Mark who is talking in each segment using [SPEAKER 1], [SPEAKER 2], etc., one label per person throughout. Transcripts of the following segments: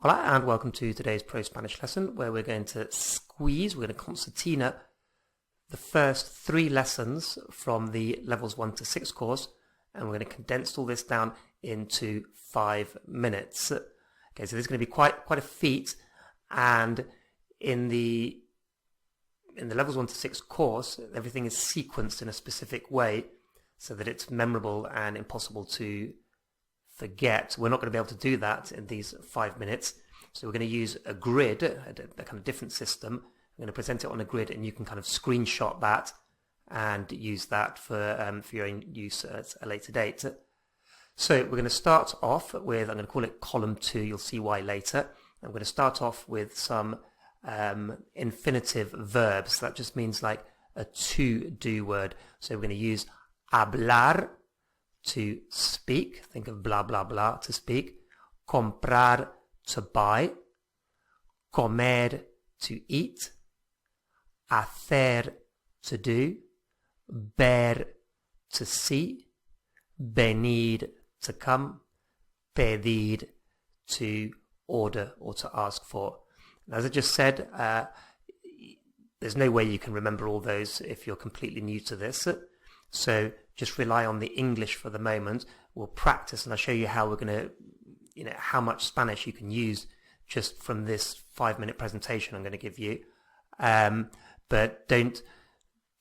[SPEAKER 1] Hola and welcome to today's Pro-Spanish lesson where we're going to squeeze, we're going to concertina the first 3 lessons from the levels 1 to 6 course, and we're going to condense all this down into 5 minutes. Okay, so this is going to be quite a feat, and in the levels 1 to 6 course, everything is sequenced in a specific way so that it's memorable and impossible to forget. We're not going to be able to do that in these 5 minutes, so we're going to use a grid, a kind of different system. I'm going to present it on a grid, and you can kind of screenshot that and use that for your own use at a later date. So we're going to start off with, I'm going to call it column 2, you'll see why later. I'm going to start off with some infinitive verbs. That just means like a to-do word. So we're going to use hablar, to speak, think of blah blah blah, to speak, comprar, to buy, comer, to eat, hacer, to do, ver, to see, venir, to come, pedir, to order or to ask for. And as I just said, there's no way you can remember all those if you're completely new to this. So just rely on the English for the moment. We'll practice, and I'll show you how we're going to, how much Spanish you can use just from this 5-minute presentation I'm going to give you. But don't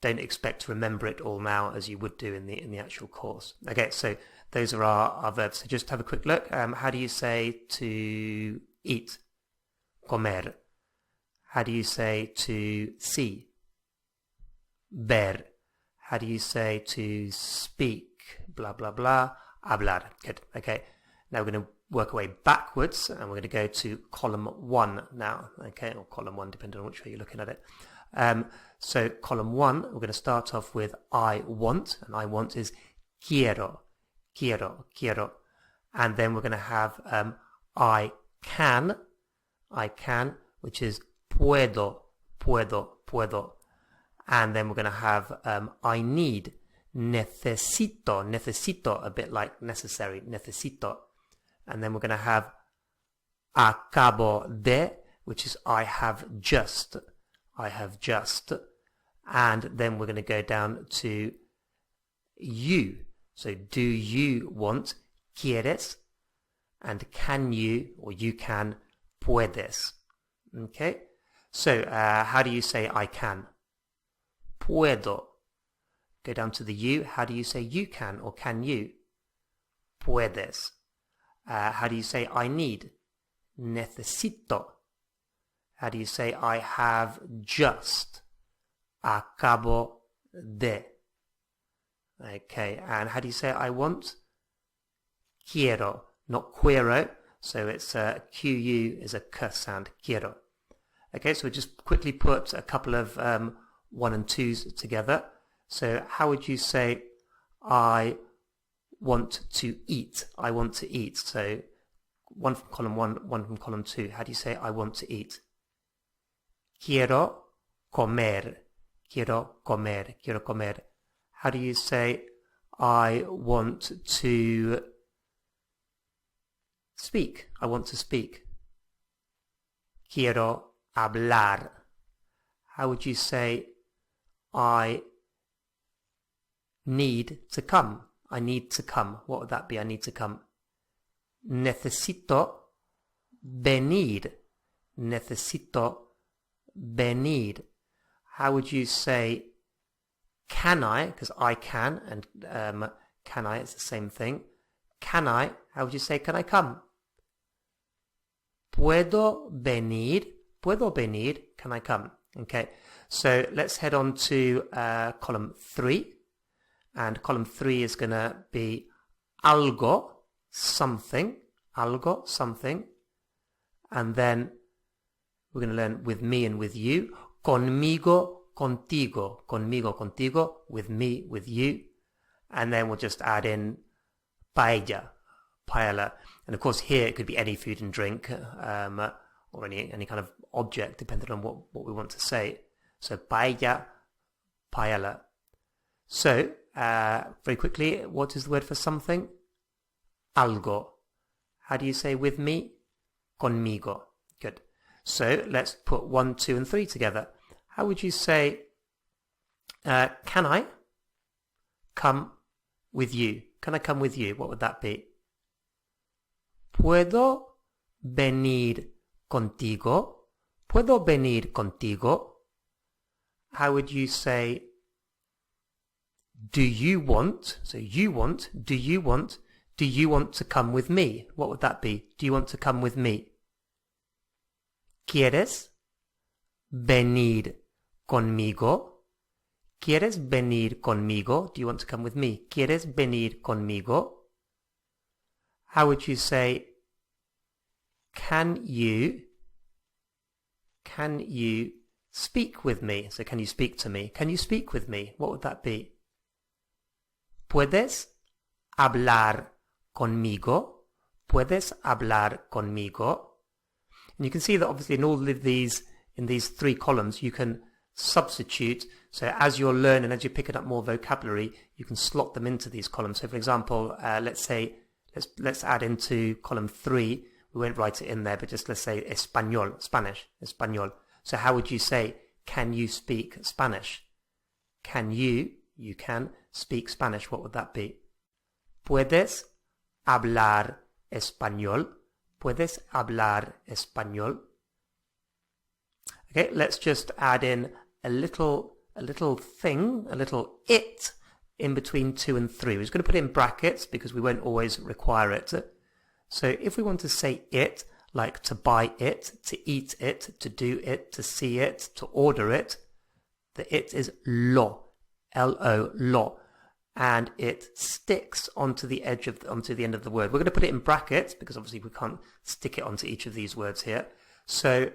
[SPEAKER 1] expect to remember it all now as you would do in the actual course. Okay, so those are our verbs. So just have a quick look. How do you say to eat? Comer. How do you say to see? Ver. How do you say to speak? Blah, blah, blah. Hablar. Good. Okay. Now we're going to work our way backwards, and we're going to go to column 1 now. Okay, or column 1, depending on which way you're looking at it. So column 1, we're going to start off with I want, and I want is quiero, quiero, quiero. And then we're going to have I can, which is puedo, puedo, puedo. And then we're going to have I need, necesito, necesito, a bit like necessary, necesito. And then we're going to have acabo de, which is I have just, I have just. And then we're going to go down to you. So do you want, quieres, and can you, or you can, puedes. Okay, so how do you say I can? Puedo. Go down to the you. How do you say you can or can you? Puedes. How do you say I need? Necesito. How do you say I have just? Acabo de. Okay, and how do you say I want? Quiero, not quiero. So it's Q-U is a K sound, quiero. Okay, so we'll just quickly put a couple of 1 and 2s together. So how would you say I want to eat? I want to eat. So 1 from column 1, 1 from column 2. How do you say I want to eat? Quiero comer. Quiero comer. Quiero comer. How do you say I want to speak? I want to speak. Quiero hablar. How would you say I need to come? I need to come. What would that be? I need to come. Necesito venir. Necesito venir. How would you say can I? Because I can, and can I, it's the same thing. Can I? How would you say can I come? Puedo venir. Puedo venir. Can I come? Okay, so let's head on to column 3. And column 3 is going to be algo, something. Algo, something. And then we're going to learn with me and with you. Conmigo, contigo. Conmigo, contigo. With me, with you. And then we'll just add in paella. Paella. And of course here it could be any food and drink. Or any kind of object, depending on what we want to say. So paella, paella. So very quickly, what is the word for something? Algo. How do you say with me? conmigo. Good. So let's put 1, 2, and 3 together. How would you say, can I come with you? Can I come with you? What would that be? ¿Puedo venir contigo? ¿Puedo venir contigo? How would you say, do you want? So you want, do you want to come with me? What would that be? Do you want to come with me? ¿Quieres venir conmigo? ¿Quieres venir conmigo? Do you want to come with me? ¿Quieres venir conmigo? How would you say, can you speak with me? So can you speak to me? Can you speak with me? What would that be? ¿Puedes hablar conmigo? ¿Puedes hablar conmigo? And you can see that obviously in all of these, in these 3 columns, you can substitute. So as you're learning, as you're picking up more vocabulary, you can slot them into these columns. So for example, let's add into column 3. We won't write it in there, but just let's say español, Spanish, español. So how would you say, can you speak Spanish? Can you can speak Spanish. What would that be? ¿Puedes hablar español? ¿Puedes hablar español? Okay, let's just add in a little thing, a little it in between 2 and 3. We're just going to put it in brackets because we won't always require it. So if we want to say it, like to buy it, to eat it, to do it, to see it, to order it, the it is lo, L-O, lo, and it sticks onto the end of the word. We're going to put it in brackets because obviously we can't stick it onto each of these words here. So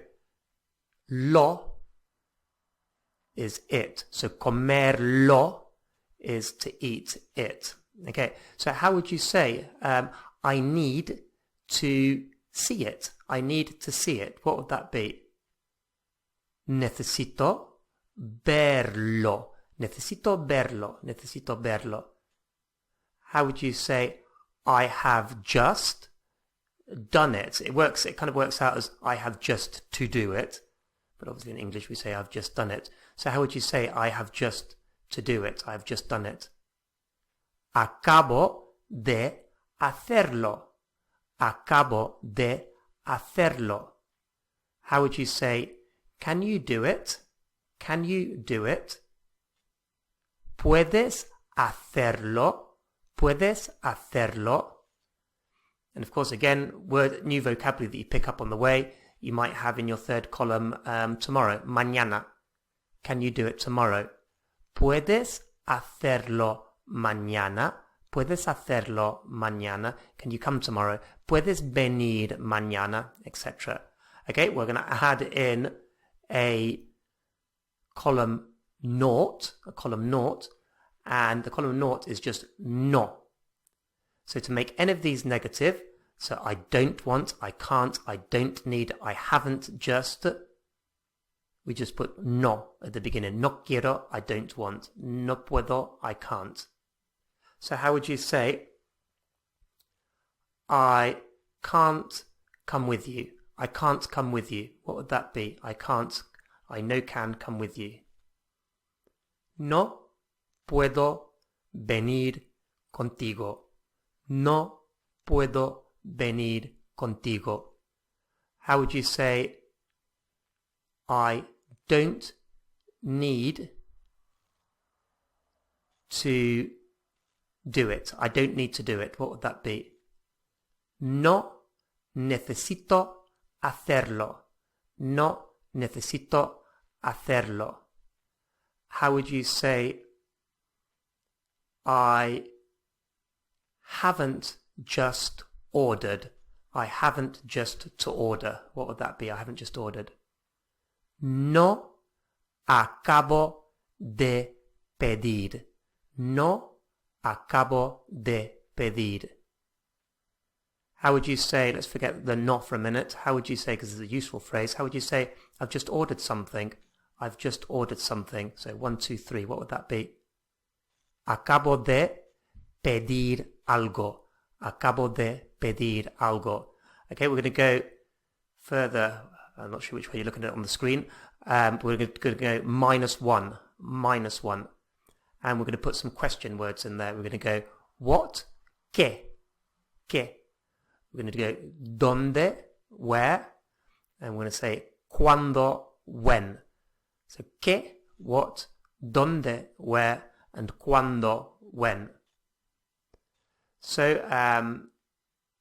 [SPEAKER 1] lo is it. So comerlo is to eat it. Okay, so how would you say, I need to see it? I need to see it. What would that be? Necesito verlo. Necesito verlo. Necesito verlo. How would you say, I have just done it? It kind of works out as I have just to do it. But obviously in English we say I've just done it. So how would you say I have just to do it? I have just done it. Acabo de hacerlo. Acabo de hacerlo. How would you say, can you do it? Can you do it? ¿Puedes hacerlo? ¿Puedes hacerlo? And of course, again, new vocabulary that you pick up on the way, you might have in your 3rd column tomorrow, mañana. Can you do it tomorrow? ¿Puedes hacerlo mañana? ¿Puedes hacerlo mañana? Can you come tomorrow? ¿Puedes venir mañana? Etc. Okay, we're going to add in a column naught, and the column naught is just no. So to make any of these negative, so I don't want, I can't, I don't need, I haven't just, we just put no at the beginning. No quiero, I don't want. No puedo, I can't. So how would you say, I can't come with you? I can't come with you. What would that be? I can't, I no can come with you. No puedo venir contigo. No puedo venir contigo. How would you say, I don't need to do it. I don't need to do it. What would that be? No necesito hacerlo. No necesito hacerlo. How would you say, I haven't just ordered. I haven't just to order. What would that be? I haven't just ordered. No acabo de pedir. No acabo de pedir. How would you say, let's forget the no for a minute. How would you say, because it's a useful phrase, how would you say, I've just ordered something? I've just ordered something. So 1, 2, 3, what would that be? Acabo de pedir algo. Acabo de pedir algo. Okay, we're going to go further, I'm not sure which way you're looking at it on the screen, we're going to go -1, -1. And we're going to put some question words in there. We're going to go what, qué. We're going to go dónde, where, and we're going to say cuándo, when. So qué, what, dónde, where, and cuándo, when. So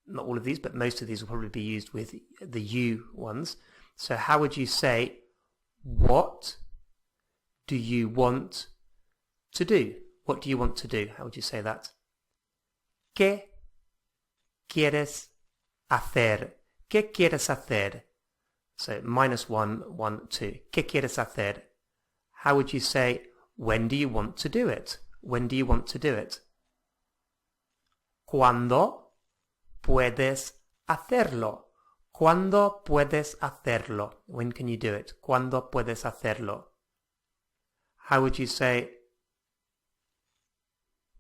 [SPEAKER 1] not all of these, but most of these will probably be used with the you ones. So how would you say, what do you want to do? What do you want to do? How would you say that? ¿Qué quieres hacer? ¿Qué quieres hacer? So -1, 1, 2. ¿Qué quieres hacer? How would you say, when do you want to do it? When do you want to do it? ¿Cuándo puedes hacerlo? ¿Cuándo puedes hacerlo? When can you do it? ¿Cuándo puedes hacerlo? How would you say,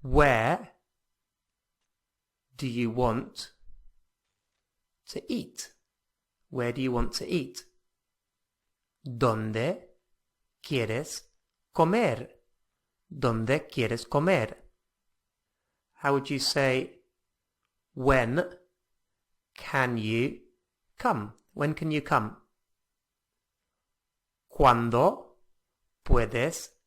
[SPEAKER 1] where do you want to eat? Where do you want to eat? ¿Dónde quieres comer? ¿Dónde quieres comer? How would you say, when can you come? When can you come? ¿Cuándo puedes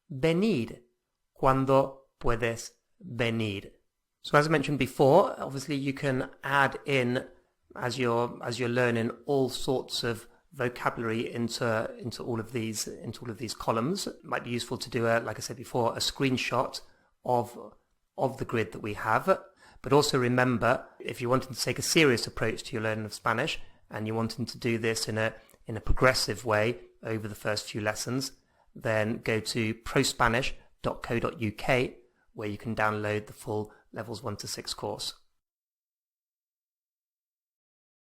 [SPEAKER 1] venir? ¿Cuándo puedes venir? So as I mentioned before, obviously you can add in, as you're learning, all sorts of vocabulary into all of these columns. It might be useful to do like I said before, a screenshot of the grid that we have. But also remember, if you're wanting to take a serious approach to your learning of Spanish and you're wanting to do this in a progressive way over the first few lessons, then go to ProSpanish.co.uk where you can download the full Levels 1 to 6 course.